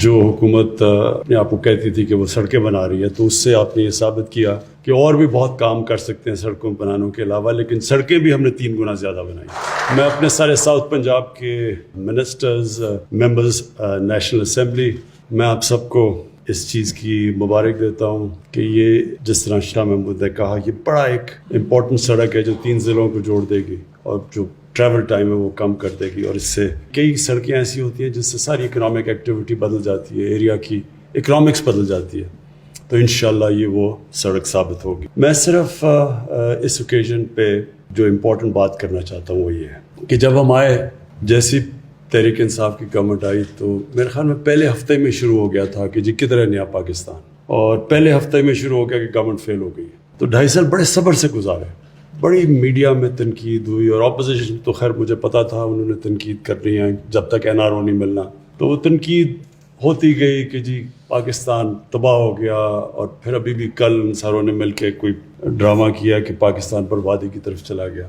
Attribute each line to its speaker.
Speaker 1: جو حکومت اپنے آپ کو کہتی تھی کہ وہ سڑکیں بنا رہی ہے، تو اس سے آپ نے یہ ثابت کیا کہ اور بھی بہت کام کر سکتے ہیں سڑکوں بنانے کے علاوہ، لیکن سڑکیں بھی ہم نے 3 گنا زیادہ بنائی۔ میں اپنے سارے ساؤتھ پنجاب کے منسٹرز، ممبرز نیشنل اسمبلی، میں آپ سب کو اس چیز کی مبارک دیتا ہوں کہ یہ جس طرح شاہ محمود نے کہا، یہ بڑا ایک امپورٹنٹ سڑک ہے جو 3 ضلعوں کو جوڑ دے گی اور جو ٹریول ٹائم ہے وہ کم کر دے گی، اور اس سے کئی سڑکیں ایسی ہوتی ہیں جس سے ساری اکنامک ایکٹیویٹی بدل جاتی ہے، ایریا کی اکنامکس بدل جاتی ہے، تو انشاءاللہ یہ وہ سڑک ثابت ہوگی۔ میں صرف اس اوکیزن پہ جو امپورٹنٹ بات کرنا چاہتا ہوں وہ یہ ہے کہ جب ہم آئے، جیسی تحریک انصاف کی گورنمنٹ آئی، تو میرے خیال میں پہلے ہفتے میں شروع ہو گیا تھا کہ جی کدھر ہے نیا پاکستان، اور پہلے ہفتے میں شروع ہو گیا کہ گورنمنٹ فیل ہو گئی، تو 2.5 سال بڑے صبر سے گزارے، بڑی میڈیا میں تنقید ہوئی، اور اپوزیشن تو خیر مجھے پتا تھا انہوں نے تنقید کرنی ہے جب تک NRO نہیں ملنا، تو وہ تنقید ہوتی گئی کہ جی پاکستان تباہ ہو گیا، اور پھر ابھی بھی کل ان ساروں نے مل کے کوئی ڈرامہ کیا کہ پاکستان بربادی کی طرف چلا گیا۔